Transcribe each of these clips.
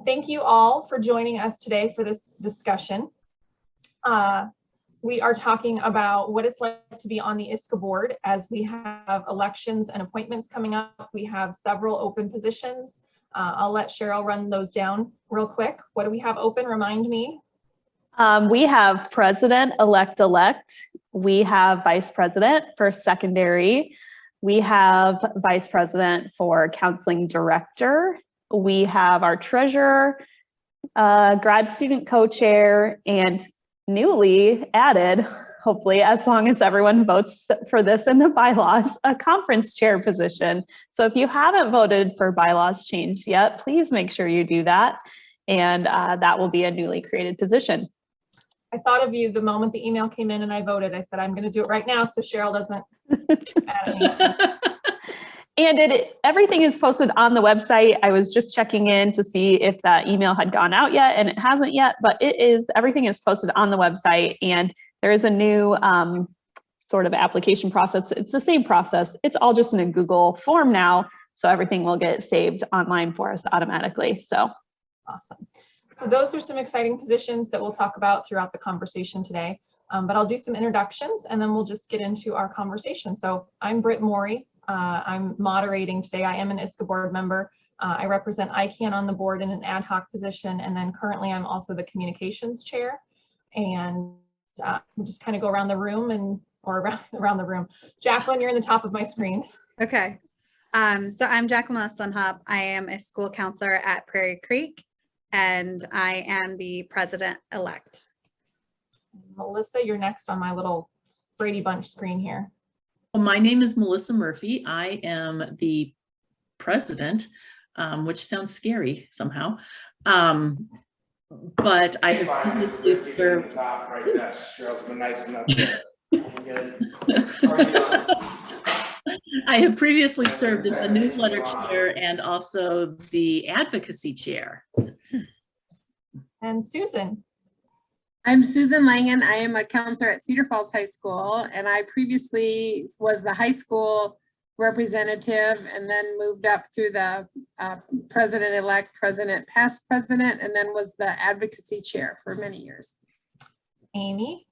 Thank you all for joining us today for this discussion. We are talking about what it's like to be on the ISCA board as we have elections and appointments coming up. We have several open positions. I'll let Cheryl run those down real quick. What do we have open? Remind me. We have president-elect. We have vice president for secondary. We have vice president for counseling director. We have our treasurer, grad student co-chair, and newly added, hopefully, as long as everyone votes for this in the bylaws, a conference chair position. So if you haven't voted for bylaws change yet, please make sure you do that. And that will be a newly created position. I thought of you the moment the email came in and I voted. I said, I'm going to do it right now so Cheryl doesn't add anything. And everything is posted on the website. I was just checking in to see if that email had gone out yet, and it hasn't yet, but everything is posted on the website, and there is a new sort of application process. It's the same process. It's all just in a Google form now, so everything will get saved online for us automatically. So awesome. So those are some exciting positions that we'll talk about throughout the conversation today. But I'll do some introductions and then we'll just get into our conversation. So I'm Britt Morey. I'm moderating today. I am an ISCA board member. I represent ICANN on the board in an ad hoc position. And then currently I'm also the communications chair. And we'll just kind of go around the room around the room. Jacqueline, you're in the top of my screen. Okay. So I'm Jacqueline Sunhop. I am a school counselor at Prairie Creek, and I am the president-elect. Melissa, you're next on my little Brady Bunch screen here. Well, my name is Melissa Murphy. I am the president, which sounds scary somehow. But I have previously served. I have previously served as the newsletter chair and also the advocacy chair. And Susan. I'm Susan Langen. I am a counselor at Cedar Falls High School, and I previously was the high school representative and then moved up through the president-elect, president, past president, and then was the advocacy chair for many years. Amy.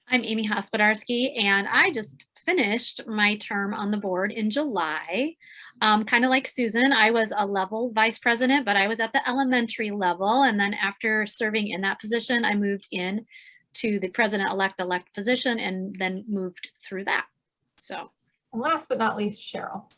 I'm Amy Hospodarski, and I just finished my term on the board in July. Kind of like Susan, I was a level vice president, but I was at the elementary level. And then after serving in that position, I moved in to the president-elect position and then moved through that. So. And last but not least, Cheryl.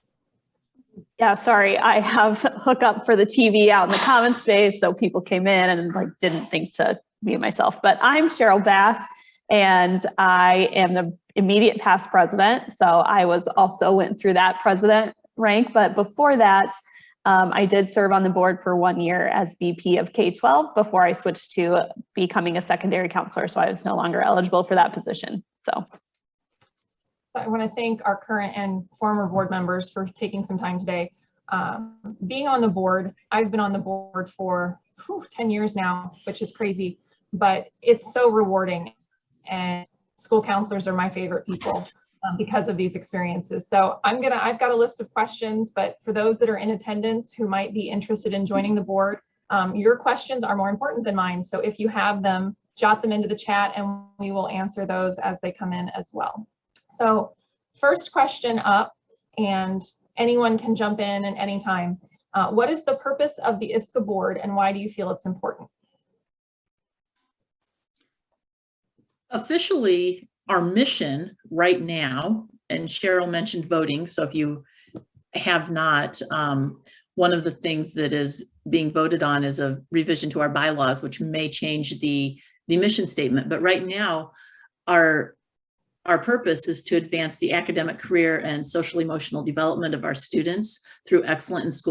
Yeah, sorry, I have hookup for the TV out in the common space, so people came in and didn't think to mute myself. But I'm Cheryl Bass, and I am the immediate past president. So I went through that president rank, but before that, I did serve on the board for 1 year as VP of K-12 before I switched to becoming a secondary counselor. So I was no longer eligible for that position. So I want to thank our current and former board members for taking some time today. Being on the board, I've been on the board for 10 years now, which is crazy, but it's so rewarding. And school counselors are my favorite people because of these experiences. So I've got a list of questions, but for those that are in attendance who might be interested in joining the board, your questions are more important than mine. So if you have them, jot them into the chat and we will answer those as they come in as well. So first question up, and anyone can jump in at any time. What is the purpose of the ISCA board and why do you feel it's important? Officially, our mission right now, and Cheryl mentioned voting, so if you have not, one of the things that is being voted on is a revision to our bylaws, which may change the mission statement. But right now, our purpose is to advance the academic, career, and social emotional development of our students through excellence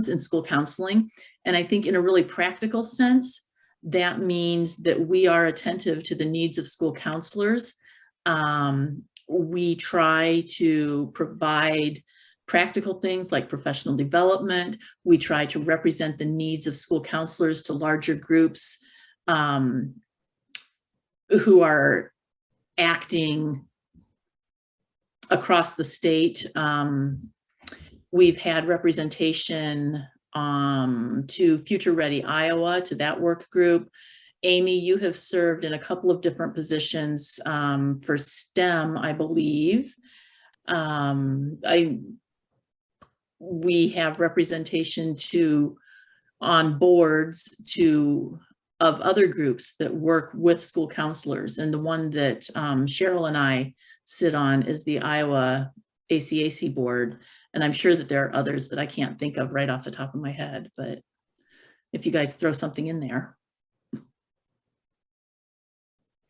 in school counseling. And I think in a really practical sense, that means that we are attentive to the needs of school counselors. We try to provide practical things like professional development. We try to represent the needs of school counselors to larger groups who are acting across the state. We've had representation to Future Ready Iowa, to that work group. Amy, you have served in a couple of different positions for STEM, I believe. We have representation on boards of other groups that work with school counselors. And the one that Cheryl and I sit on is the Iowa ACAC board. And I'm sure that there are others that I can't think of right off the top of my head, but if you guys throw something in there.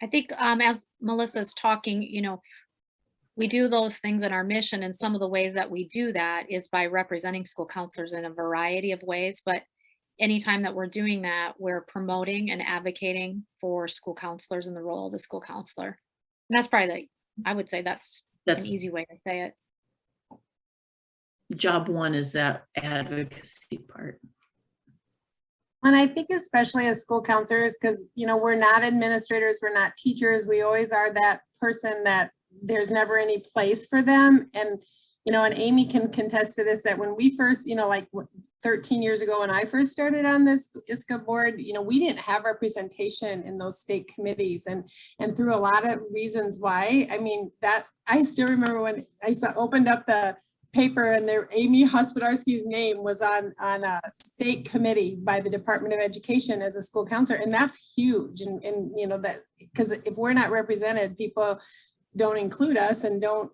I think as Melissa's talking, you know, we do those things in our mission, and some of the ways that we do that is by representing school counselors in a variety of ways. But anytime that we're doing that, we're promoting and advocating for school counselors and the role of the school counselor. And that's probably, I would say that's an easy way to say it. Job one is that advocacy part. And I think especially as school counselors, because, you know, we're not administrators, we're not teachers. We always are that person that there's never any place for them. And, you know, and Amy can contest to this, that when we first, you know, like 13 years ago, when I first started on this ISCA board, you know, we didn't have representation in those state committees, and through a lot of reasons why. I mean, that I still remember when I opened up the paper and there Amy Hospodarski's name was on a state committee by the Department of Education as a school counselor. And that's huge. And you know, that because if we're not represented, people don't include us and don't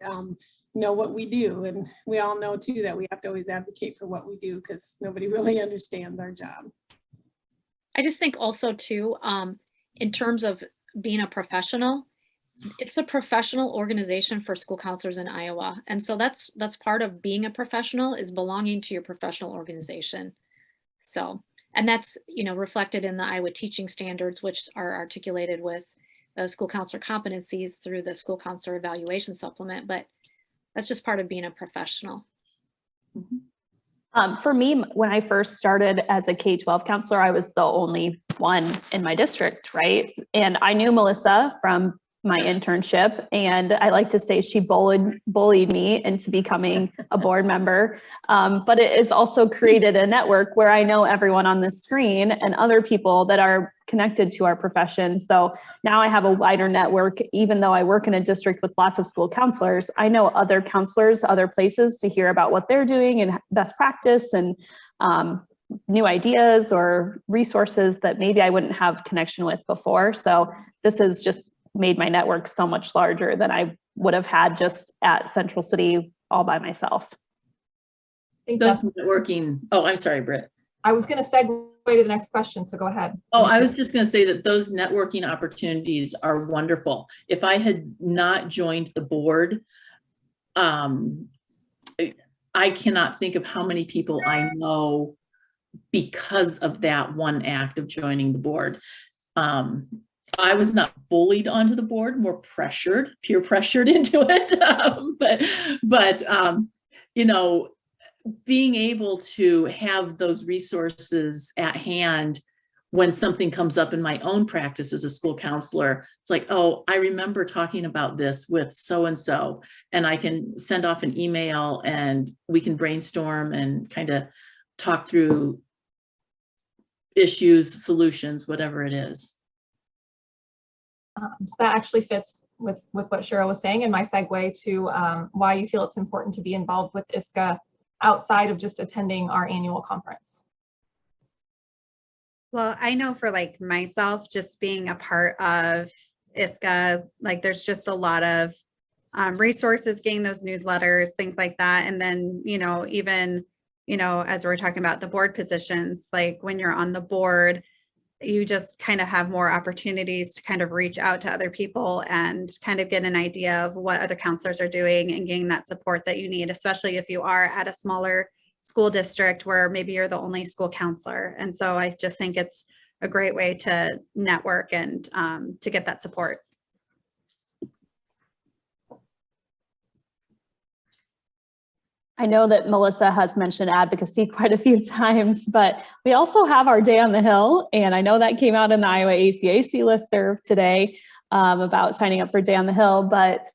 know what we do. And we all know too that we have to always advocate for what we do because nobody really understands our job. I just think also too, in terms of being a professional, it's a professional organization for school counselors in Iowa. And so that's part of being a professional, is belonging to your professional organization. So, and that's, you know, reflected in the Iowa teaching standards, which are articulated with the school counselor competencies through the school counselor evaluation supplement. But that's just part of being a professional. For me, when I first started as a K-12 counselor, I was the only one in my district, right? And I knew Melissa from my internship, and I like to say she bullied me into becoming a board member. But it has also created a network where I know everyone on the screen and other people that are connected to our profession. So now I have a wider network. Even though I work in a district with lots of school counselors, I know other counselors, other places to hear about what they're doing and best practice and new ideas or resources that maybe I wouldn't have connection with before. So this has just made my network so much larger than I would have had just at Central City all by myself. I think Those that's, networking. Oh, I'm sorry, Britt. I was going to segue to the next question, so go ahead. Oh, I was just going to say that those networking opportunities are wonderful. If I had not joined the board, I cannot think of how many people I know because of that one act of joining the board. I was not bullied onto the board, more pressured, peer pressured into it. But you know, being able to have those resources at hand when something comes up in my own practice as a school counselor, it's like, oh, I remember talking about this with so-and-so, and I can send off an email and we can brainstorm and kind of talk through issues, solutions, whatever it is. So that actually fits with what Cheryl was saying, and my segue to why you feel it's important to be involved with ISCA outside of just attending our annual conference. Well, I know for like myself, just being a part of ISCA, like there's just a lot of resources, getting those newsletters, things like that. And then, you know, even, you know, as we're talking about the board positions, like when you're on the board, you just kind of have more opportunities to kind of reach out to other people and kind of get an idea of what other counselors are doing and getting that support that you need, especially if you are at a smaller school district where maybe you're the only school counselor. And so I just think it's a great way to network and to get that support. I know that Melissa has mentioned advocacy quite a few times, but we also have our Day on the Hill. And I know that came out in the Iowa ACAC listserv today about signing up for Day on the Hill. But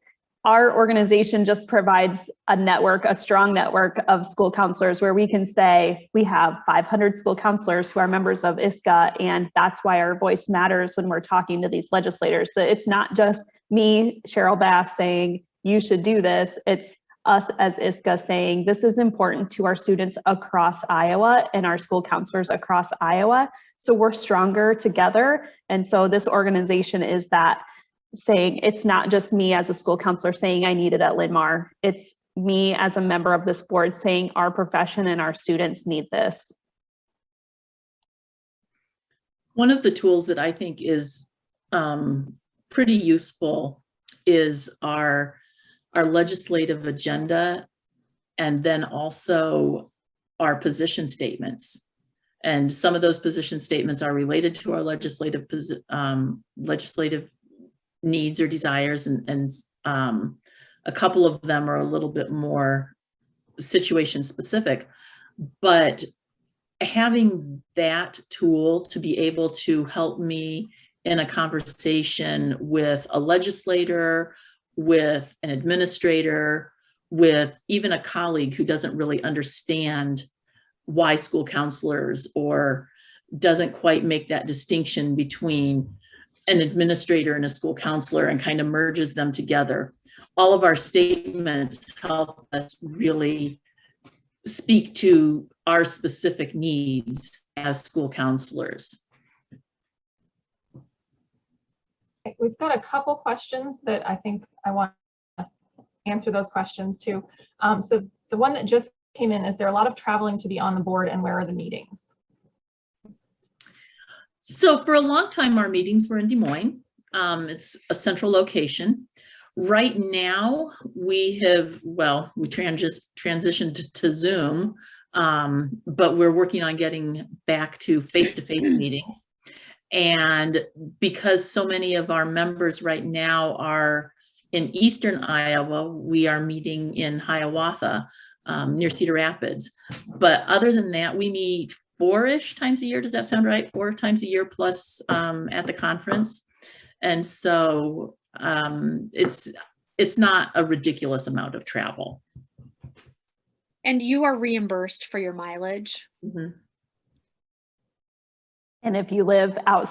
our organization just provides a network, a strong network of school counselors where we can say we have 500 school counselors who are members of ISCA, and that's why our voice matters when we're talking to these legislators. That it's not just me, Cheryl Bass, saying you should do this. It's us as ISCA saying this is important to our students across Iowa and our school counselors across Iowa. So we're stronger together. And so this organization is that, saying it's not just me as a school counselor saying I need it at Linn-Mar. It's me as a member of this board saying our profession and our students need this. One of the tools that I think is pretty useful is our legislative agenda, and then also our position statements. And some of those position statements are related to our legislative needs or desires, and a couple of them are a little bit more situation specific. But having that tool to be able to help me in a conversation with a legislator, with an administrator, with even a colleague who doesn't really understand why school counselors, or doesn't quite make that distinction between an administrator and a school counselor and kind of merges them together. All of our statements help us really speak to our specific needs as school counselors. We've got a couple questions that I think I want to answer those questions too. So the one that just came in, is there a lot of traveling to be on the board, and where are the meetings? So for a long time, our meetings were in Des Moines. It's a central location. Right now, we transitioned to Zoom, but we're working on getting back to face-to-face meetings. And because so many of our members right now are in Eastern Iowa, we are meeting in Hiawatha, near Cedar Rapids. But other than that, we meet 4-ish times a year. Does that sound right? 4 times a year plus at the conference. And so it's not a ridiculous amount of travel. And you are reimbursed for your mileage. Mm-hmm. And if you live out,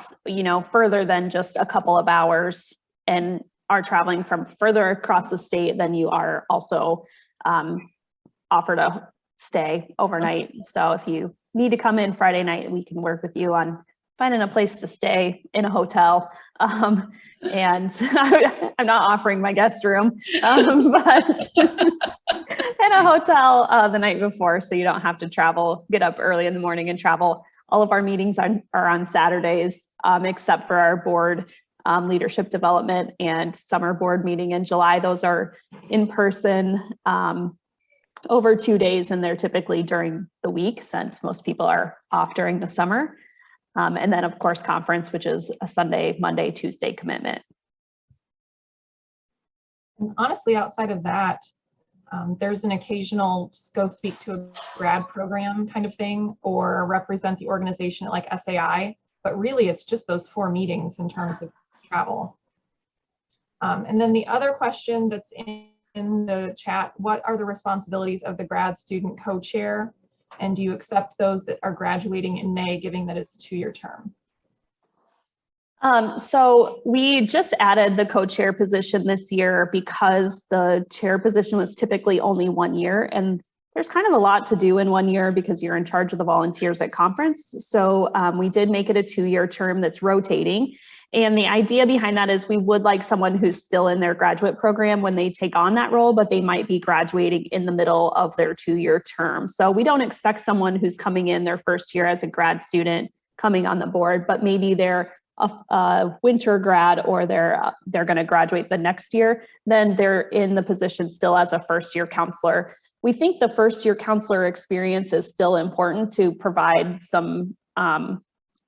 further than just a couple of hours and are traveling from further across the state, then you are also offered a stay overnight. So if you need to come in Friday night, we can work with you on finding a place to stay in a hotel. And I'm not offering my guest room, but in a hotel the night before, so you don't have to travel, get up early in the morning and travel. All of our meetings are on Saturdays, except for our board leadership development and summer board meeting in July. Those are in person over 2 days, and they're typically during the week since most people are off during the summer. And then of course, conference, which is a Sunday, Monday, Tuesday commitment. And honestly, outside of that, there's an occasional go speak to a grad program kind of thing, or represent the organization at like SAI, but really it's just those 4 meetings in terms of travel. And then the other question that's in the chat, what are the responsibilities of the grad student co-chair? And do you accept those that are graduating in May, given that it's a 2-year term? So we just added the co-chair position this year because the chair position was typically only 1 year, and there's kind of a lot to do in 1 year because you're in charge of the volunteers at conference. So we did make it a 2-year term that's rotating. And the idea behind that is we would like someone who's still in their graduate program when they take on that role, but they might be graduating in the middle of their 2-year term. So we don't expect someone who's coming in their first year as a grad student coming on the board, but maybe they're a winter grad, or they're going to graduate the next year, then they're in the position still as a first-year counselor. We think the first-year counselor experience is still important to provide some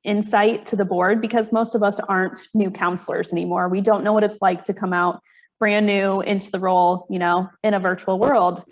insight to the board, because most of us aren't new counselors anymore. We don't know what it's like to come out brand new into the role, in a virtual world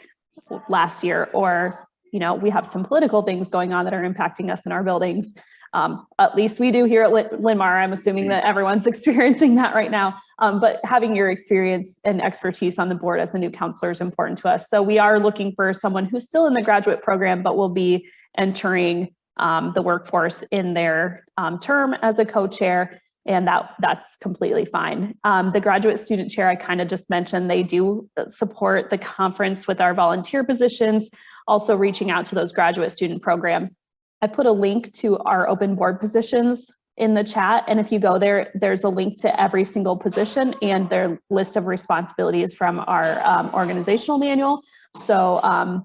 last year, or we have some political things going on that are impacting us in our buildings. At least we do here at Linmar. I'm assuming that everyone's experiencing that right now. But having your experience and expertise on the board as a new counselor is important to us. So we are looking for someone who's still in the graduate program, but will be entering the workforce in their term as a co-chair. And that's completely fine. The graduate student chair, I kind of just mentioned, they do support the conference with our volunteer positions, also reaching out to those graduate student programs. I put a link to our open board positions in the chat. And if you go there, there's a link to every single position and their list of responsibilities from our organizational manual. So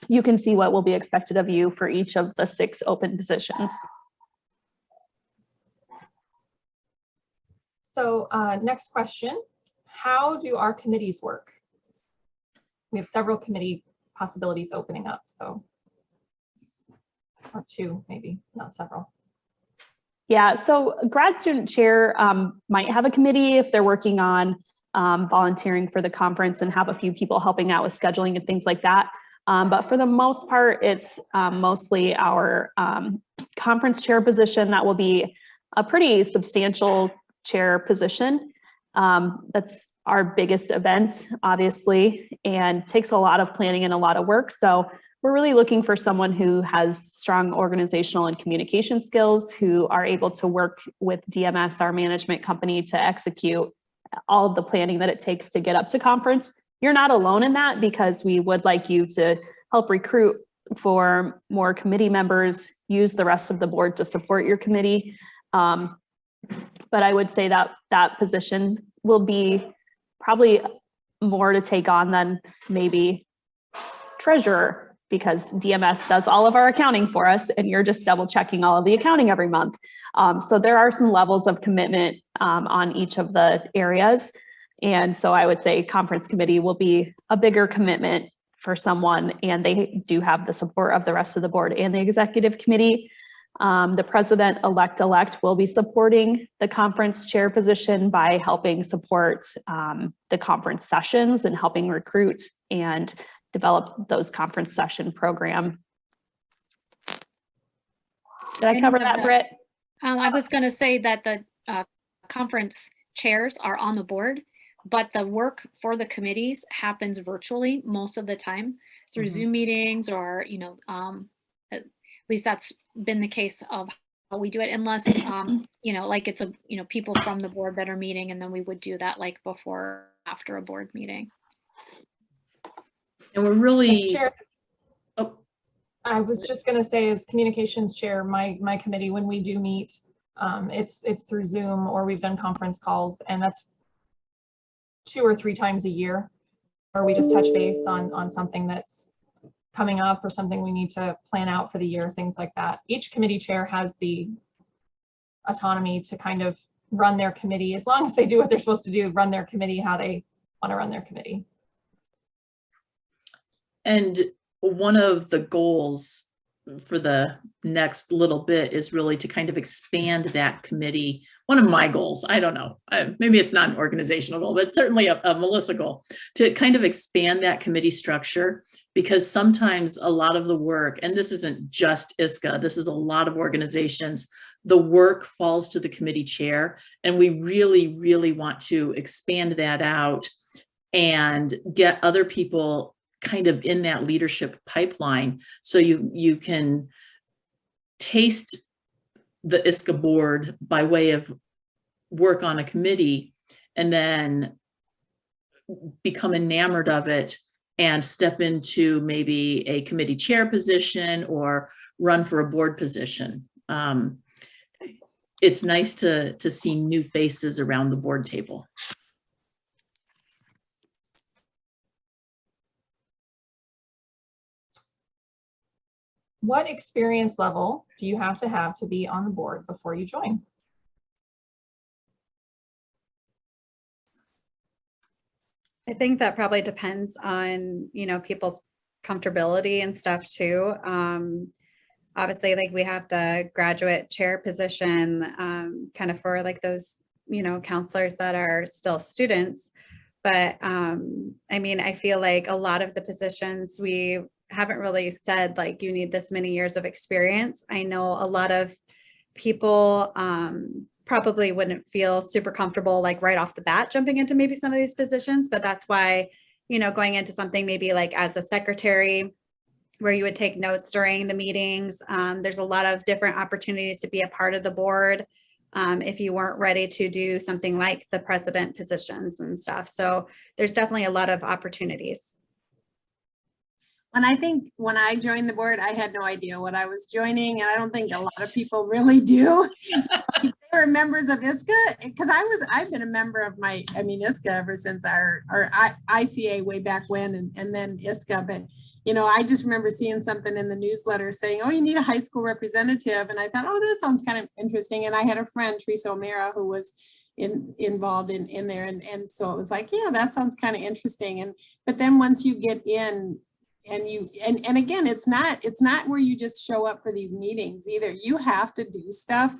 you can see what will be expected of you for each of the 6 open positions. So next question, how do our committees work? We have several committee possibilities opening up, so, or 2 maybe, not several. Yeah, so grad student chair might have a committee if they're working on volunteering for the conference and have a few people helping out with scheduling and things like that. But for the most part, it's mostly our conference chair position that will be a pretty substantial chair position. That's our biggest event, obviously, and takes a lot of planning and a lot of work. So we're really looking for someone who has strong organizational and communication skills, who are able to work with DMS, our management company, to execute all of the planning that it takes to get up to conference. You're not alone in that, because we would like you to help recruit for more committee members, use the rest of the board to support your committee. But I would say that that position will be probably more to take on than maybe treasurer, because DMS does all of our accounting for us and you're just double checking all of the accounting every month. So there are some levels of commitment on each of the areas. And so I would say conference committee will be a bigger commitment for someone, and they do have the support of the rest of the board and the executive committee. The president-elect will be supporting the conference chair position by helping support the conference sessions and helping recruit and develop those conference session program. Did I cover that, Britt? I was going to say that the conference chairs are on the board, but the work for the committees happens virtually most of the time through Zoom meetings, or, at least that's been the case of how we do it, unless, like it's people from the board that are meeting, and then we would do that like before, after a board meeting. And we're really, Chair, oh, I was just going to say, as communications chair, my committee, when we do meet, it's through Zoom, or we've done conference calls, and that's 2 or 3 times a year, or we just touch base on something that's coming up or something we need to plan out for the year, things like that. Each committee chair has the autonomy to kind of run their committee, as long as they do what they're supposed to do, run their committee how they want to run their committee. and one of the goals for the next little bit is really to kind of expand that committee. One of my goals, I don't know, maybe it's not an organizational goal, but certainly a Melissa goal, to kind of expand that committee structure, because sometimes a lot of the work, and this isn't just ISCA, this is a lot of organizations, the work falls to the committee chair, and we really, really want to expand that out and get other people kind of in that leadership pipeline, so you can taste the ISCA board by way of work on a committee, and then become enamored of it and step into maybe a committee chair position or run for a board position. It's nice to see new faces around the board table. What experience level do you have to be on the board before you join? I think that probably depends on, people's comfortability and stuff too. Obviously, like we have the graduate chair position kind of for like those, counselors that are still students. But I mean, I feel like a lot of the positions we haven't really said like you need this many years of experience. I know a lot of people probably wouldn't feel super comfortable like right off the bat jumping into maybe some of these positions, but that's why, you know, going into something maybe like as a secretary where you would take notes during the meetings. There's a lot of different opportunities to be a part of the board if you weren't ready to do something like the president positions and stuff. So there's definitely a lot of opportunities. And I think when I joined the board, I had no idea what I was joining, and I don't think a lot of people really do. If they were members of ISCA, because I've been a member of ISCA ever since our ICA way back when, and then ISCA. But you know, I just remember seeing something in the newsletter saying, "Oh, you need a high school representative," and I thought, "Oh, that sounds kind of interesting." And I had a friend, Teresa O'Mara, who was involved in there, and so it was like, yeah, that sounds kind of interesting. But then once you get in. And again, it's not where you just show up for these meetings either. You have to do stuff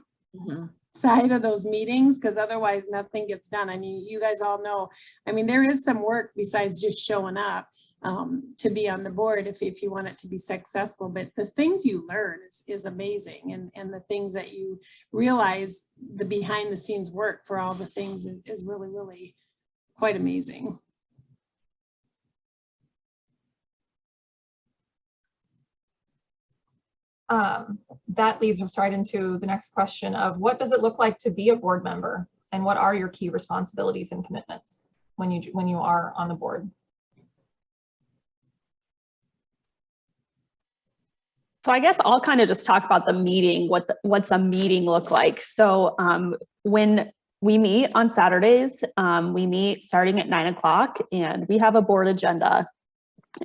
side of those meetings, because otherwise nothing gets done. I mean, you guys all know, I mean, there is some work besides just showing up to be on the board if you want it to be successful. But the things you learn is amazing. And the things that you realize, the behind the scenes work for all the things is really, really quite amazing. That leads us right into the next question of what does it look like to be a board member, and what are your key responsibilities and commitments when you are on the board? So I guess I'll kind of just talk about the meeting, what's a meeting look like. So when we meet on Saturdays, we meet starting at 9 o'clock, and we have a board agenda.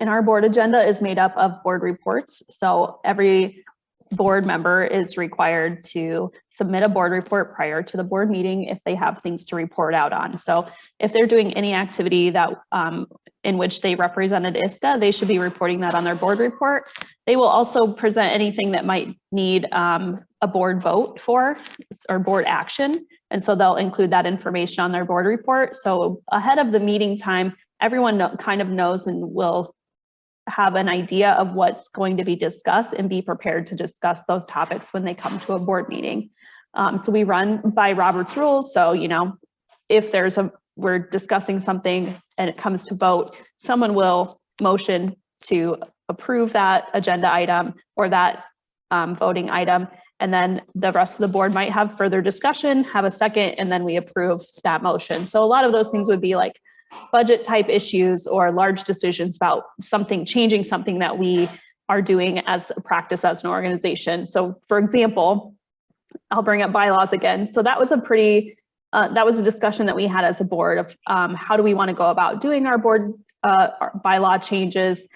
And our board agenda is made up of board reports. So every board member is required to submit a board report prior to the board meeting if they have things to report out on. So if they're doing any activity that in which they represented ISCA, they should be reporting that on their board report. They will also present anything that might need a board vote for or board action. And so they'll include that information on their board report. So ahead of the meeting time, everyone kind of knows and will have an idea of what's going to be discussed and be prepared to discuss those topics when they come to a board meeting. So we run by Robert's rules. So, you know, if we're discussing something and it comes to vote, someone will motion to approve that agenda item or that voting item. And then the rest of the board might have further discussion, have a second, and then we approve that motion. So a lot of those things would be like budget type issues or large decisions about changing something that we are doing as a practice as an organization. So for example, I'll bring up bylaws again. So that was that was a discussion that we had as a board of how do we want to go about doing our board our bylaw changes.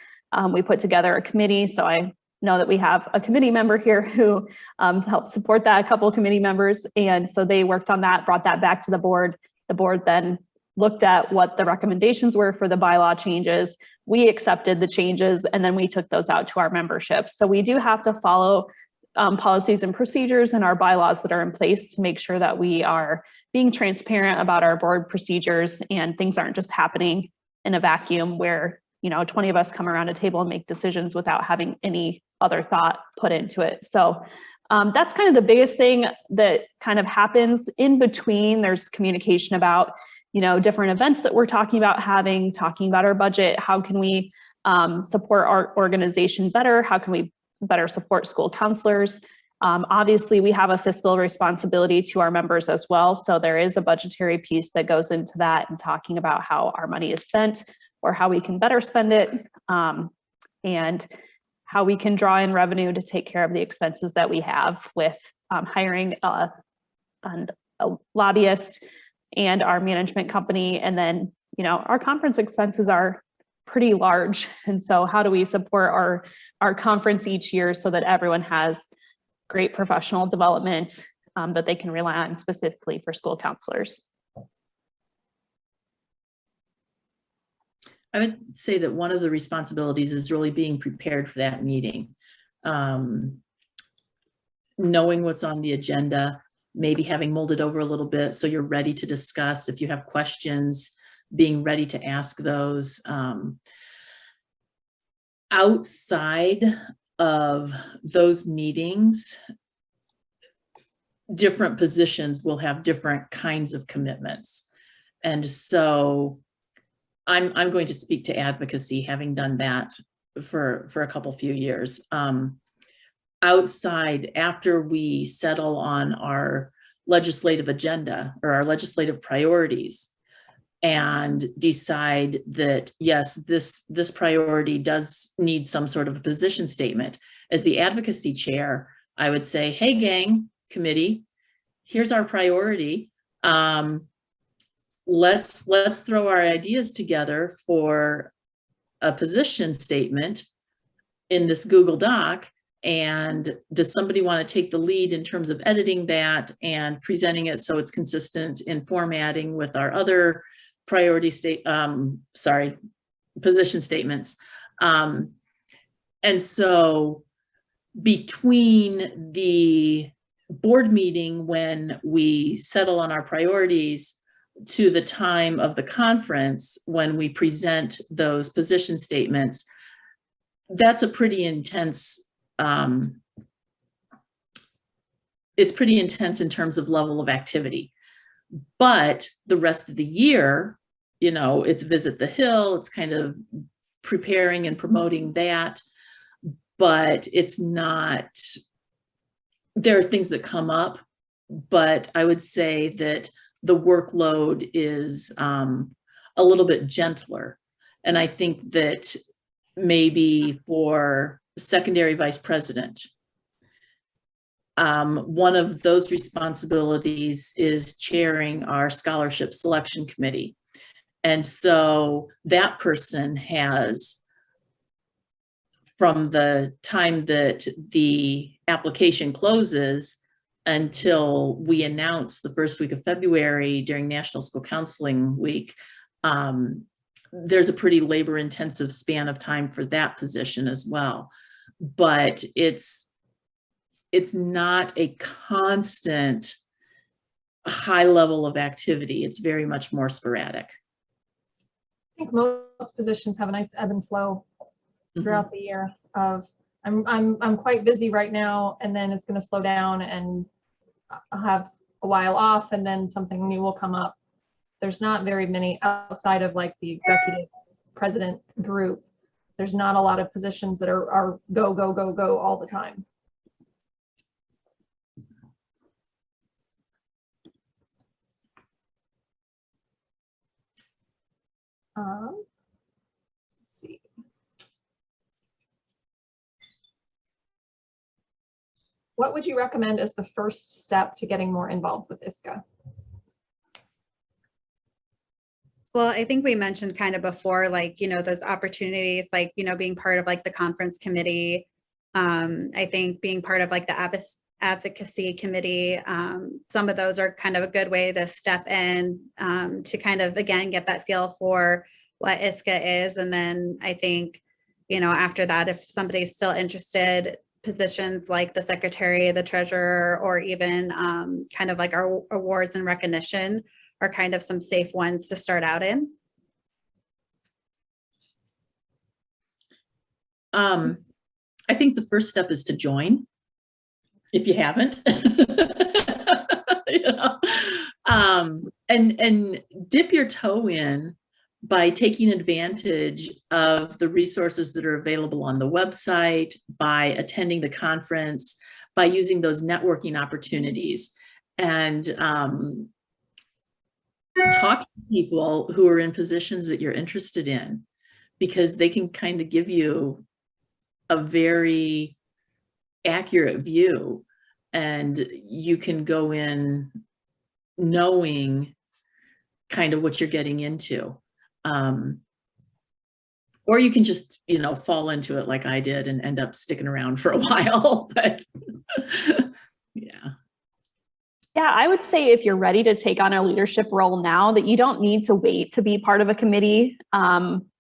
We put together a committee. So I know that we have a committee member here who helped support that, a couple of committee members. And so they worked on that, brought that back to the board. The board then looked at what the recommendations were for the bylaw changes. We accepted the changes, and then we took those out to our membership. So we do have to follow policies and procedures and our bylaws that are in place to make sure that we are being transparent about our board procedures and things aren't just happening in a vacuum where, you know, 20 of us come around a table and make decisions without having any other thought put into it. So that's kind of the biggest thing that kind of happens in between. There's communication about, you know, different events that we're talking about our budget. How can we support our organization better? How can we better support school counselors? Obviously, we have a fiscal responsibility to our members as well. So there is a budgetary piece that goes into that and talking about how our money is spent or how we can better spend it and how we can draw in revenue to take care of the expenses that we have with hiring a lobbyist and our management company. And then, you know, our conference expenses are pretty large. And so how do we support our conference each year so that everyone has great professional development that they can rely on specifically for school counselors? I would say that one of the responsibilities is really being prepared for that meeting. Knowing what's on the agenda, maybe having molded over a little bit so you're ready to discuss. If you have questions, being ready to ask those. outside of those meetings, different positions will have different kinds of commitments. And so I'm going to speak to advocacy, having done that for a couple few years. Outside, after we settle on our legislative agenda or our legislative priorities and decide that, yes, this priority does need some sort of a position statement. As the advocacy chair, I would say, hey, gang, committee, here's our priority. Let's throw our ideas together for a position statement in this Google Doc. And does somebody want to take the lead in terms of editing that and presenting it so it's consistent in formatting with our other priority position statements? And so between the board meeting when we settle on our priorities to the time of the conference when we present those position statements, that's a pretty intense, it's pretty intense in terms of level of activity. But the rest of the year, you know, it's Visit the Hill, it's kind of preparing and promoting that, but it's not, there are things that come up, but I would say that the workload is a little bit gentler. And I think that maybe for secondary vice president, one of those responsibilities is chairing our scholarship selection committee. And so that person has, from the time that the application closes until we announce the first week of February during National School Counseling Week, there's a pretty labor-intensive span of time for that position as well. But it's not a constant high level of activity. It's very much more sporadic. I think most positions have a nice ebb and flow throughout the year of I'm quite busy right now, and then it's going to slow down and I'll have a while off, and then something new will come up. There's not very many outside of like the executive president group. There's not a lot of positions that are go, go, go, go all the time. Let's see. What would you recommend as the first step to getting more involved with ISCA? Well, I think we mentioned kind of before, like, you know, those opportunities, like, you know, being part of like the conference committee. I think being part of like the advocacy committee, some of those are kind of a good way to step in to kind of, again, get that feel for what ISCA is. And then I think, you know, after that, if somebody's still interested, positions like the secretary, the treasurer, or even kind of like our awards and recognition are kind of some safe ones to start out in. I think the first step is to join, if you haven't. You know? And dip your toe in by taking advantage of the resources that are available on the website, by attending the conference, by using those networking opportunities, and talk to people who are in positions that you're interested in, because they can kind of give you a very accurate view, and you can go in knowing kind of what you're getting into. Or you can just, you know, fall into it like I did and end up sticking around for a while, but yeah. Yeah, I would say if you're ready to take on a leadership role now, that you don't need to wait to be part of a committee.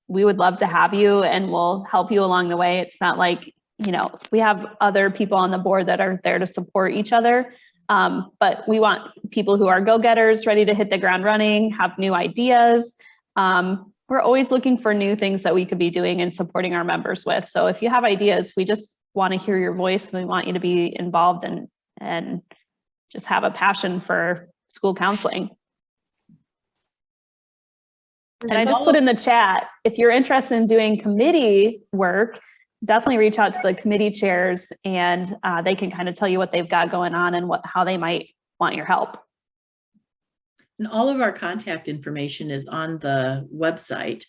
We would love to have you, and we'll help you along the way. It's not like, you know, we have other people on the board that are there to support each other. But we want people who are go-getters, ready to hit the ground running, have new ideas. we're always looking for new things that we could be doing and supporting our members with. So if you have ideas, we just want to hear your voice and we want you to be involved and just have a passion for school counseling. And I just put in the chat, if you're interested in doing committee work, definitely reach out to the committee chairs and they can kind of tell you what they've got going on and how they might want your help. And all of our contact information is on the website.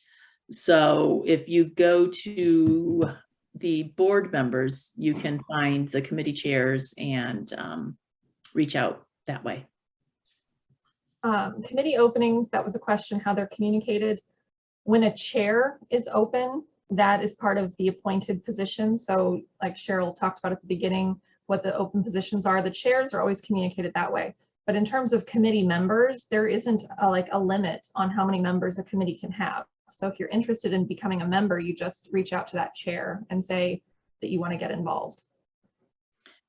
So if you go to the board members, you can find the committee chairs and reach out that way. Committee openings, that was a question, how they're communicated. When a chair is open, that is part of the appointed position. So like Cheryl talked about at the beginning, what the open positions are, the chairs are always communicated that way. But in terms of committee members, there isn't a limit on how many members a committee can have. So if you're interested in becoming a member, you just reach out to that chair and say that you want to get involved.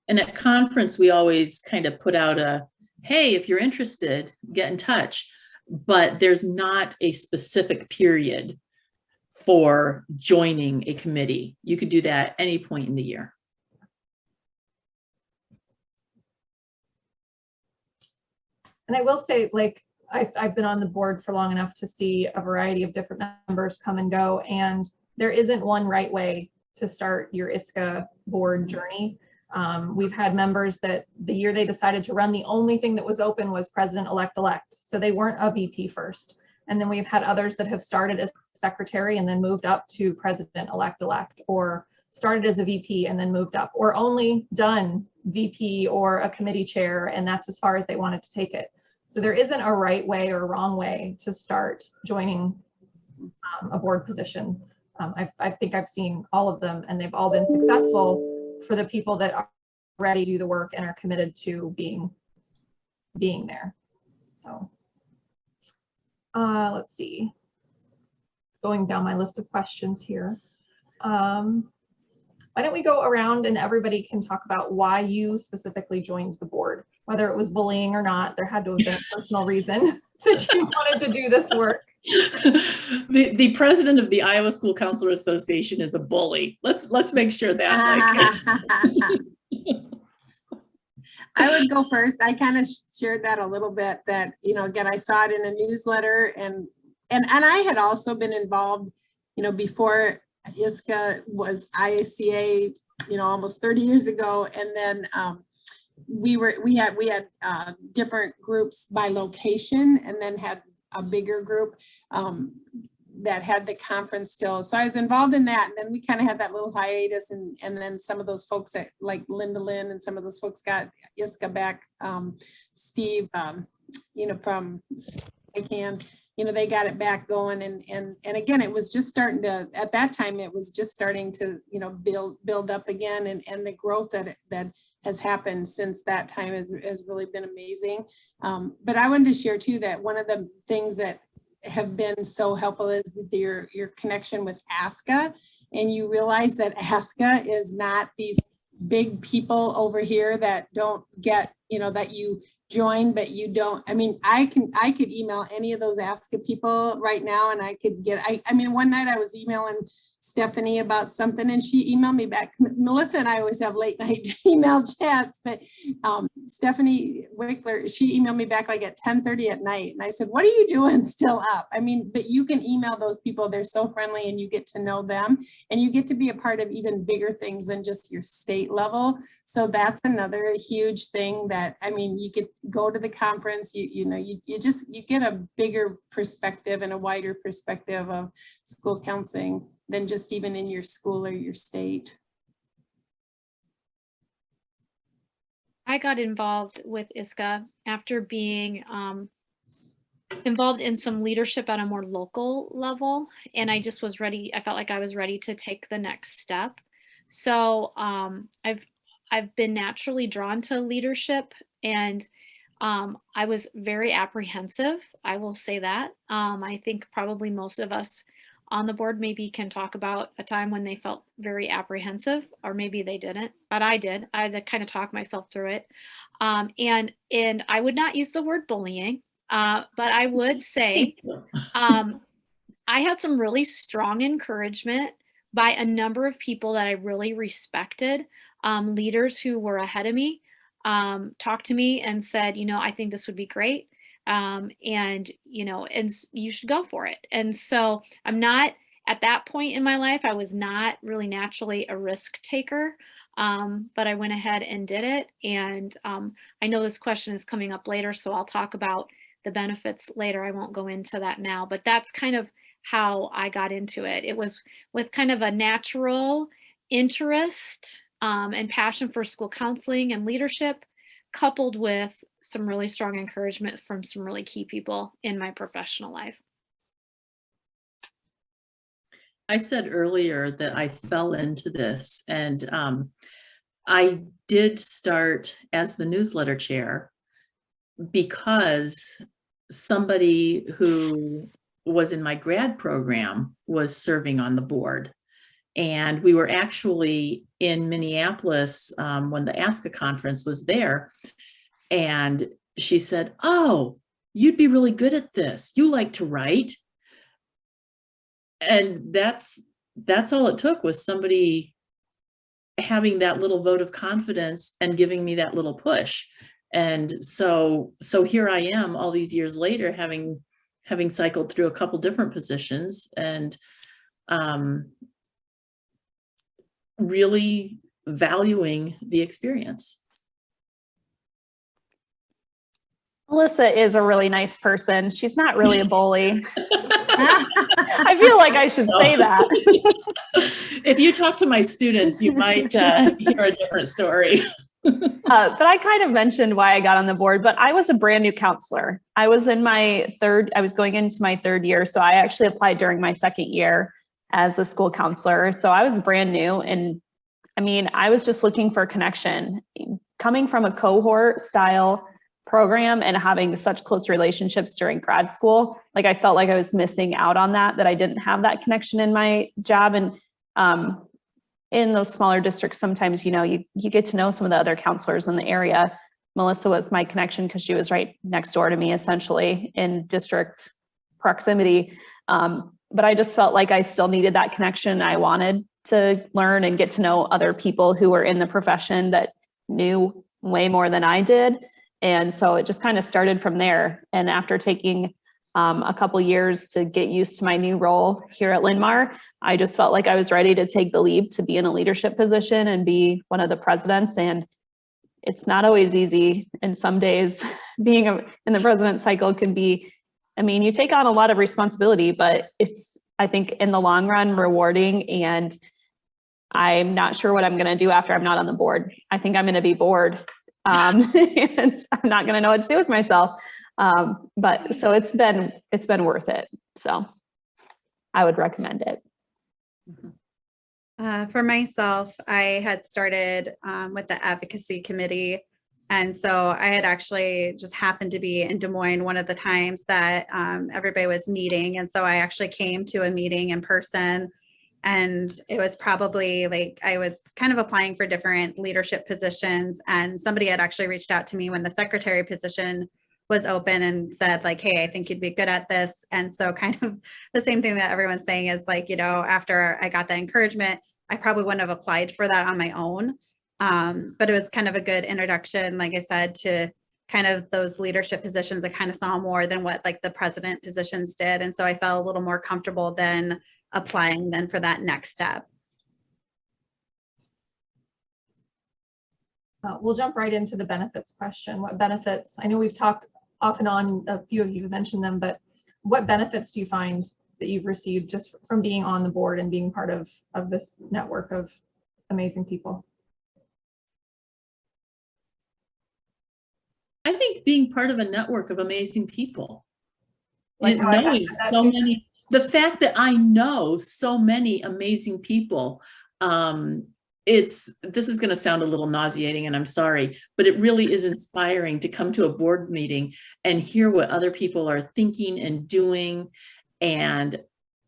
And at conference, we always kind of put out a, hey, if you're interested, get in touch. But there's not a specific period for joining a committee. You could do that any point in the year. And I will say, like, I've been on the board for long enough to see a variety of different members come and go, and there isn't one right way to start your ISCA board journey. We've had members that the year they decided to run, the only thing that was open was president-elect. So they weren't a VP first. And then we've had others that have started as secretary and then moved up to president-elect, or started as a VP and then moved up, or only done VP or a committee chair, and that's as far as they wanted to take it. So there isn't a right way or wrong way to start joining a board position. I think I've seen all of them, and they've all been successful for the people that are ready to do the work and are committed to being there. So let's see. Going down my list of questions here. Why don't we go around and everybody can talk about why you specifically joined the board, whether it was bullying or not. There had to have been a personal reason that you wanted to do this work. The president of the Iowa School Counselor Association is a bully. Let's make sure that. I would go first. I kind of shared that a little bit, that, you know, again, I saw it in a newsletter, and I had also been involved, you know, before ISCA was ISCA, you know, almost 30 years ago. And then we had different groups by location, and then had a bigger group that had the conference still. So I was involved in that, and then we kind of had that little hiatus, and then some of those folks that, like Linda Lynn and some of those folks, got ISCA back. Steve, you know, from ICANN, you know, they got it back going, and again, it was just starting to, at that time, it was just starting to, you know, build up again, and the growth that has happened since that time has really been amazing. But I wanted to share too that one of the things that have been so helpful is your connection with ISCA, and you realize that ISCA is not these big people over here that don't get, you know, that you join but you don't. I mean, I could email any of those ISCA people right now, and I could get, I mean, one night I was emailing Stephanie about something, and she emailed me back. Melissa and I always have late night email chats, but Stephanie Wickler, she emailed me back like at 10:30 at night, and I said, what are you doing still up? I mean, but you can email those people. They're so friendly, and you get to know them, and you get to be a part of even bigger things than just your state level. So that's another huge thing that, I mean, you could go to the conference, you know, you get a bigger perspective and a wider perspective of school counseling than just even in your school or your state. I got involved with ISCA after being involved in some leadership at a more local level, and I just was ready. I felt like I was ready to take the next step. So I've been naturally drawn to leadership, and I was very apprehensive. I will say that. I think probably most of us on the board maybe can talk about a time when they felt very apprehensive, or maybe they didn't, but I did. I had to kind of talk myself through it. And I would not use the word bullying, but I would say I had some really strong encouragement by a number of people that I really respected, leaders who were ahead of me, talked to me and said, I think this would be great. And you should go for it. And so I'm not at that point in my life, I was not really naturally a risk taker. But I went ahead and did it. And I know this question is coming up later, so I'll talk about the benefits later. I won't go into that now, but that's kind of how I got into it. It was with kind of a natural interest and passion for school counseling and leadership, coupled with some really strong encouragement from some really key people in my professional life. I said earlier that I fell into this, and I did start as the newsletter chair because somebody who was in my grad program was serving on the board. And we were actually in Minneapolis when the ISCA conference was there. And she said, "Oh, you'd be really good at this. You like to write." And that's all it took, was somebody having that little vote of confidence and giving me that little push. And so here I am all these years later, having cycled through a couple different positions, and really valuing the experience. Melissa is a really nice person. She's not really a bully. I feel like I should say that. If you talk to my students, you might hear a different story. But I kind of mentioned why I got on the board, but I was a brand new counselor. I was going into my third year. So I actually applied during my second year as a school counselor. So I was brand new. And I mean, I was just looking for connection. Coming from a cohort style program and having such close relationships during grad school, like I felt like I was missing out on that I didn't have that connection in my job. And in those smaller districts, sometimes, you get to know some of the other counselors in the area. Melissa was my connection because she was right next door to me, essentially in district proximity. But I just felt like I still needed that connection. I wanted to learn and get to know other people who were in the profession that knew way more than I did. And so it just kind of started from there. And after taking a couple years to get used to my new role here at Linn-Mar, I just felt like I was ready to take the leap to be in a leadership position and be one of the presidents. And it's not always easy. And some days being in the president cycle can be, you take on a lot of responsibility, but it's, I think, in the long run, rewarding. And I'm not sure what I'm going to do after I'm not on the board. I think I'm going to be bored. And I'm not going to know what to do with myself. But so it's been worth it. So I would recommend it. For myself, I had started with the advocacy committee. And so I had actually just happened to be in Des Moines one of the times that everybody was meeting. And so I actually came to a meeting in person. And it was probably like I was kind of applying for different leadership positions. And somebody had actually reached out to me when the secretary position was open and said like, "Hey, I think you'd be good at this." And so kind of the same thing that everyone's saying is like, after I got that encouragement, I probably wouldn't have applied for that on my own. But it was kind of a good introduction, like I said, to kind of those leadership positions. I kind of saw more than what like the president positions did. And so I felt a little more comfortable than applying then for that next step. We'll jump right into the benefits question. What benefits? I know we've talked off and on, a few of you have mentioned them, but what benefits do you find that you've received just from being on the board and being part of this network of amazing people? I think being part of a network of amazing people. Like And knowing so many, the fact that I know so many amazing people, this is going to sound a little nauseating, and I'm sorry, but it really is inspiring to come to a board meeting and hear what other people are thinking and doing, and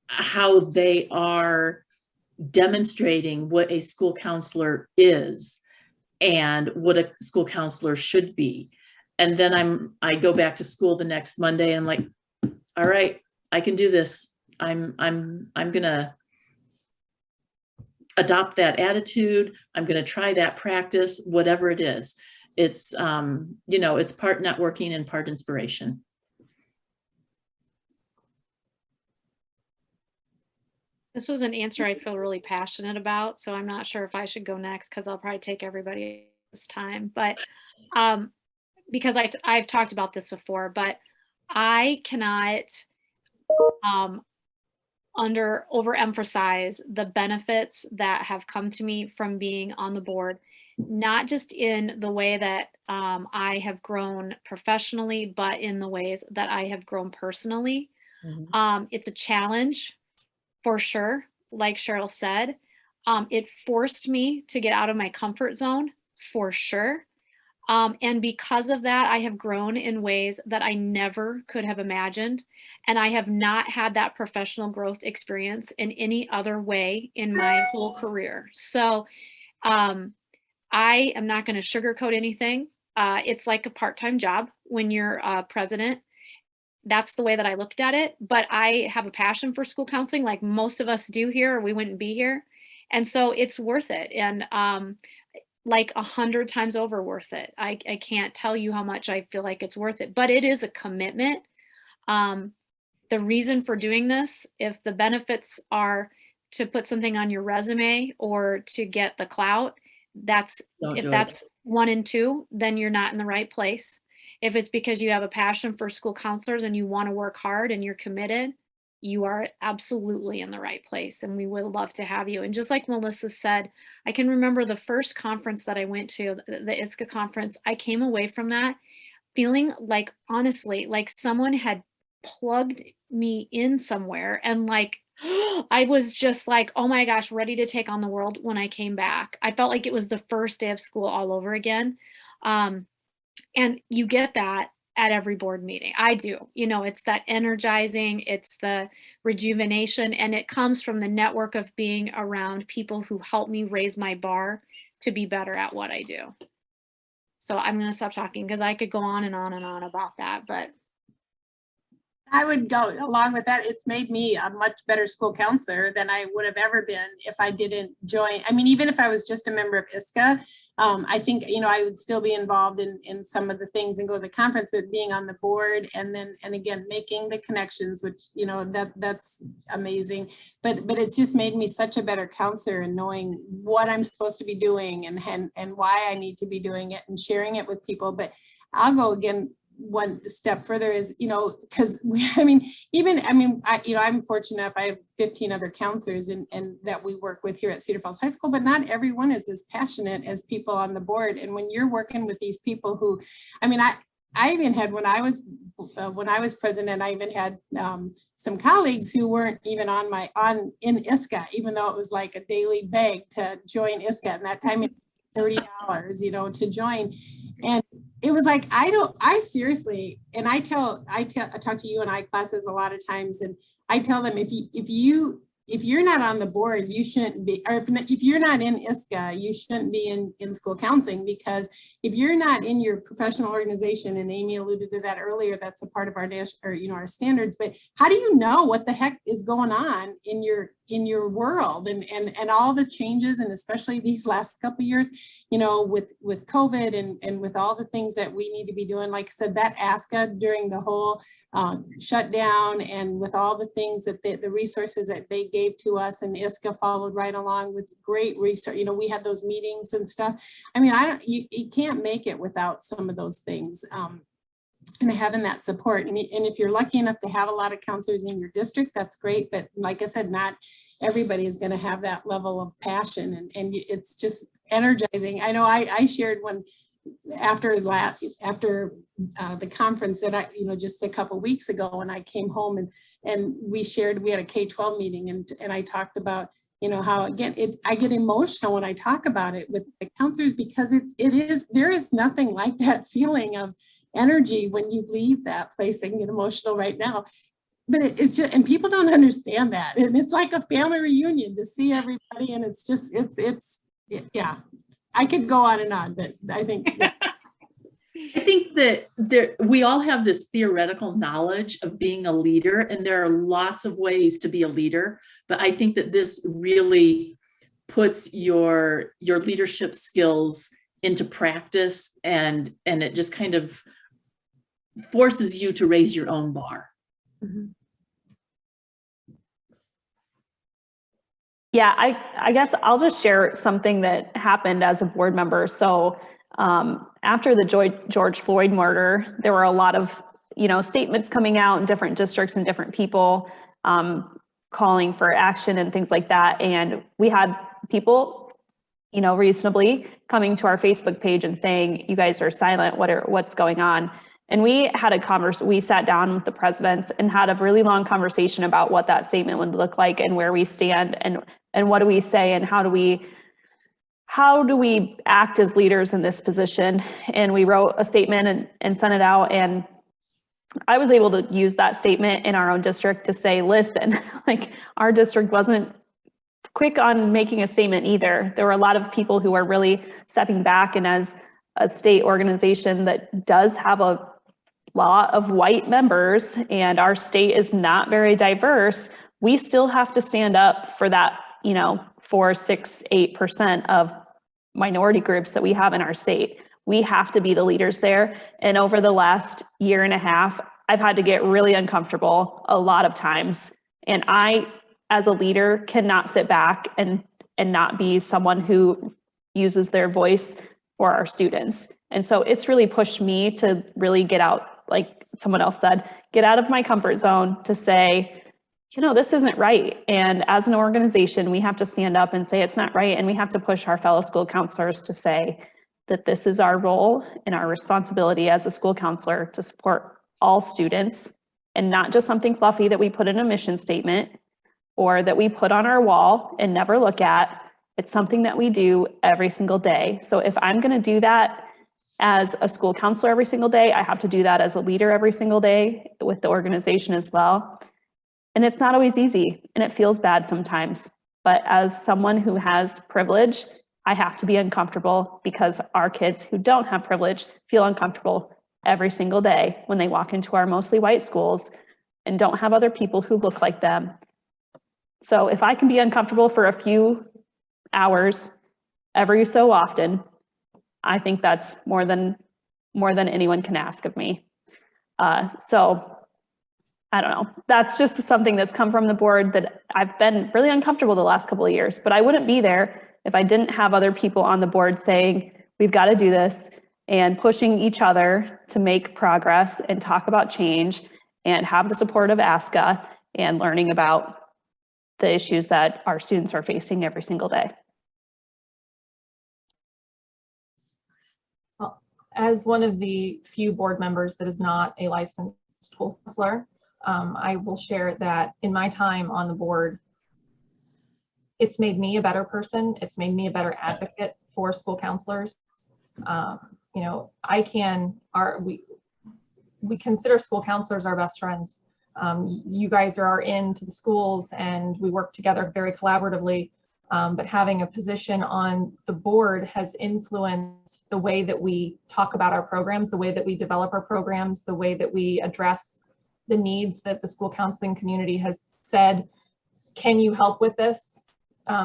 how they are demonstrating what a school counselor is and what a school counselor should be. And then I go back to school the next Monday and I'm like, all right, I can do this. I'm gonna adopt that attitude. I'm going to try that practice, whatever it is. It's, it's part networking and part inspiration. This was an answer I feel really passionate about, so I'm not sure if I should go next because I'll probably take everybody's time. But because I've talked about this before, but I cannot overemphasize the benefits that have come to me from being on the board, not just in the way that I have grown professionally, but in the ways that I have grown personally. It's a challenge for sure, like Cheryl said. It forced me to get out of my comfort zone for sure. And because of that, I have grown in ways that I never could have imagined. And I have not had that professional growth experience in any other way in my whole career. So I am not going to sugarcoat anything. It's like a part-time job when you're president. That's the way that I looked at it. But I have a passion for school counseling like most of us do here, or we wouldn't be here. And so it's worth it. And like 100 times over worth it. I can't tell you how much I feel like it's worth it, but it is a commitment. The reason for doing this, if the benefits are to put something on your resume or to get the clout, that's 1 and 2, then you're not in the right place. If it's because you have a passion for school counselors and you want to work hard and you're committed, you are absolutely in the right place, and we would love to have you. And just like Melissa said, I can remember the first conference that I went to, the ISCA conference. I came away from that feeling like, honestly, like someone had plugged me in somewhere, and like I was just like, oh my gosh, ready to take on the world when I came back. I felt like it was the first day of school all over again. And you get that at every board meeting. I do. It's that energizing, it's the rejuvenation, and it comes from the network of being around people who help me raise my bar to be better at what I do. So I'm going to stop talking because I could go on and on and on about that, but I would go along with that. It's made me a much better school counselor than I would have ever been if I didn't join. I mean, even if I was just a member of ISCA, I think, I would still be involved in some of the things and go to the conference, but being on the board and again, making the connections, which, that's amazing. But it's just made me such a better counselor and knowing what I'm supposed to be doing and why I need to be doing it and sharing it with people. But I'll go again one step further is, because I'm fortunate enough, I have 15 other counselors and that we work with here at Cedar Falls High School, but not everyone is as passionate as people on the board. And when you're working with these people who, I even had, when I was president, I even had some colleagues who weren't even in ISCA, even though it was like a daily bag to join ISCA. And that time it was $30, to join. And it was like, I seriously, and I talk to you and I classes a lot of times, and I tell them, if you're not on the board, you shouldn't be, or if you're not in ISCA, you shouldn't be in school counseling, because if you're not in your professional organization, and Amy alluded to that earlier, that's a part of our our standards, but how do you know what the heck is going on in your world and all the changes, and especially these last couple of years, with COVID and with all the things that we need to be doing, like I said, that ISCA during the whole shutdown, and with all the things that the resources that they gave to us, and ISCA followed right along with great research. We had those meetings and stuff. You can't make it without some of those things. And having that support. And if you're lucky enough to have a lot of counselors in your district, that's great. But like I said, not everybody is going to have that level of passion, and it's just energizing. I know I shared one after the conference that just a couple of weeks ago, when I came home and we had a K-12 meeting, and I talked about how, again, I get emotional when I talk about it with the counselors, because there is nothing like that feeling of energy when you leave that place. I can get emotional right now, but it's just, and people don't understand that. And it's like a family reunion to see everybody. And it's just, yeah, I could go on and on, but I think. Yeah. I think that we all have this theoretical knowledge of being a leader, and there are lots of ways to be a leader. But I think that this really puts your leadership skills into practice, and it just kind of forces you to raise your own bar. Yeah, I guess I'll just share something that happened as a board member. So after the George Floyd murder, there were a lot of, statements coming out in different districts and different people calling for action and things like that. And we had people, reasonably coming to our Facebook page and saying, you guys are silent, what's going on? And we had we sat down with the presidents and had a really long conversation about what that statement would look like and where we stand and what do we say and how do we act as leaders in this position. And we wrote a statement and sent it out. And I was able to use that statement in our own district to say, listen, like our district wasn't quick on making a statement either. There were a lot of people who are really stepping back, and as a state organization that does have a lot of white members and our state is not very diverse, we still have to stand up for that, 4, 6, 8% of minority groups that we have in our state. We have to be the leaders there. And over the last year and a half, I've had to get really uncomfortable a lot of times. And I, as a leader, cannot sit back and not be someone who uses their voice for our students. And so it's really pushed me to really get out, like someone else said, get out of my comfort zone to say, this isn't right. And as an organization, we have to stand up and say it's not right. And we have to push our fellow school counselors to say that this is our role and our responsibility as a school counselor to support all students, and not just something fluffy that we put in a mission statement or that we put on our wall and never look at. It's something that we do every single day. So if I'm going to do that as a school counselor every single day, I have to do that as a leader every single day with the organization as well. And it's not always easy, and it feels bad sometimes. But as someone who has privilege, I have to be uncomfortable because our kids who don't have privilege feel uncomfortable every single day when they walk into our mostly white schools and don't have other people who look like them. So if I can be uncomfortable for a few hours every so often, I think that's more than anyone can ask of me. So I don't know. That's just something that's come from the board that I've been really uncomfortable the last couple of years, but I wouldn't be there if I didn't have other people on the board saying, we've got to do this, and pushing each other to make progress and talk about change and have the support of ISCA and learning about the issues that our students are facing every single day. Well, as one of the few board members that is not a licensed school counselor, I will share that in my time on the board, it's made me a better person. It's made me a better advocate for school counselors. We consider school counselors our best friends. You guys are into the schools and we work together very collaboratively, but having a position on the board has influenced the way that we talk about our programs, the way that we develop our programs, the way that we address the needs that the school counseling community has said, can you help with this?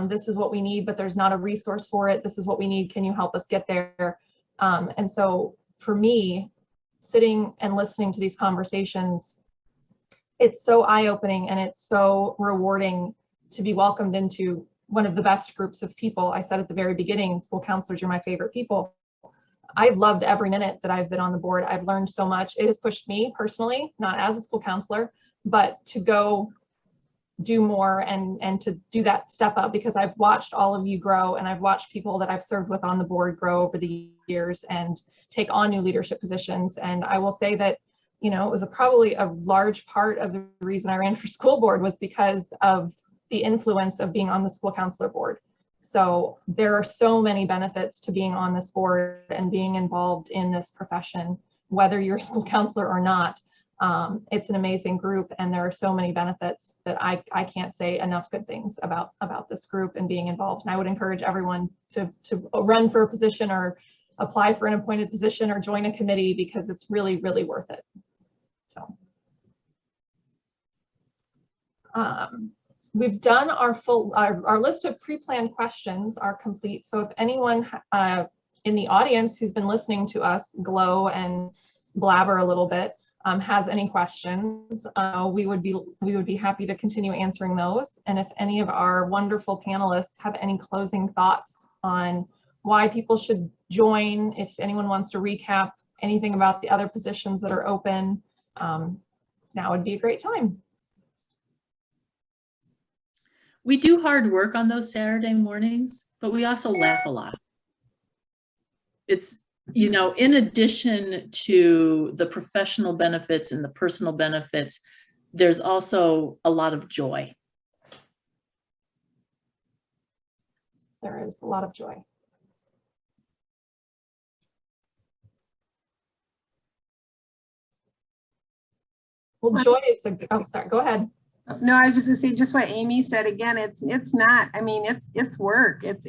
This is what we need, but there's not a resource for it. This is what we need. Can you help us get there? And so for me, sitting and listening to these conversations, it's so eye-opening and it's so rewarding to be welcomed into one of the best groups of people. I said at the very beginning, school counselors are my favorite people. I've loved every minute that I've been on the board. I've learned so much. It has pushed me personally, not as a school counselor, but to go do more and to do that step up, because I've watched all of you grow and I've watched people that I've served with on the board grow over the years and take on new leadership positions. And I will say that, it was probably a large part of the reason I ran for school board was because of the influence of being on the school counselor board. So there are so many benefits to being on this board and being involved in this profession, whether you're a school counselor or not. It's an amazing group and there are so many benefits that I can't say enough good things about this group and being involved. And I would encourage everyone to run for a position or apply for an appointed position or join a committee, because it's really, really worth it. So we've done our list of pre-planned questions are complete. So if anyone in the audience who's been listening to us glow and blabber a little bit has any questions, we would be happy to continue answering those. And if any of our wonderful panelists have any closing thoughts on why people should join, if anyone wants to recap anything about the other positions that are open, now would be a great time. We do hard work on those Saturday mornings, but we also laugh a lot. It's, you know, in addition to the professional benefits and the personal benefits, there's also a lot of joy. There is a lot of joy. Well, joy is a, oh, sorry, go ahead. No, I was just gonna say just what Amy said again. It's not. I mean, it's work. It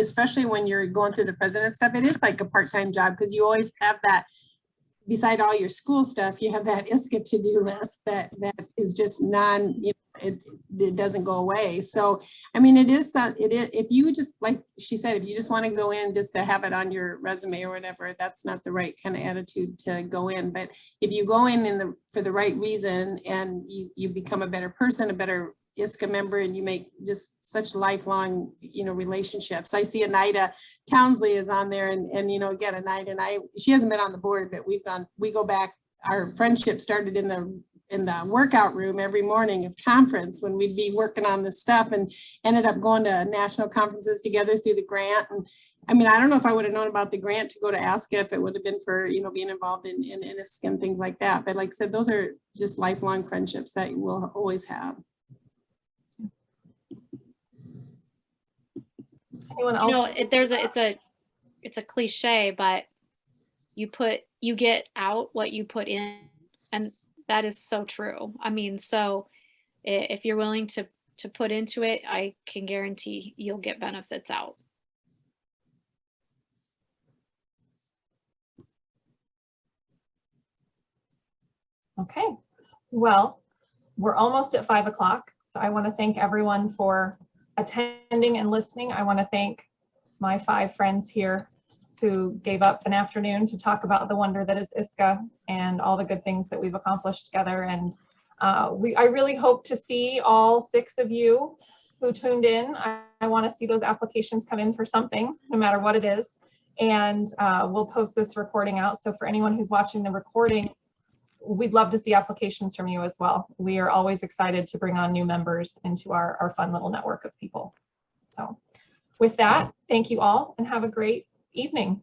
especially when you're going through the president stuff. It is like a part-time job because you always have that. Beside all your school stuff, you have that ISCA to-do list that is just it doesn't go away. So I mean, it is if you just, like she said, if you just want to go in just to have it on your resume or whatever, that's not the right kind of attitude to go in. But if you go in for the right reason and you become a better person, a better ISCA member, and you make just such lifelong, relationships. I see Anita Townsley is on there, and again, Anita and she hasn't been on the board, but we go back. Our friendship started in the workout room every morning of conference when we'd be working on this stuff, and ended up going to national conferences together through the grant. And I mean, I don't know if I would have known about the grant to go to ISCA if it would have been for, being involved in ISCA and things like that. But like I said, those are just lifelong friendships that we'll always have. Anyone else? It's a cliche, but you get out what you put in, and that is so true. I mean, so if you're willing to put into it, I can guarantee you'll get benefits out. Okay, well, we're almost at 5 o'clock. So I want to thank everyone for attending and listening. I want to thank my 5 friends here who gave up an afternoon to talk about the wonder that is ISCA and all the good things that we've accomplished together. And I really hope to see all 6 of you who tuned in. I want to see those applications come in for something, no matter what it is. And we'll post this recording out. So for anyone who's watching the recording, we'd love to see applications from you as well. We are always excited to bring on new members into our fun little network of people. So with that, thank you all and have a great evening.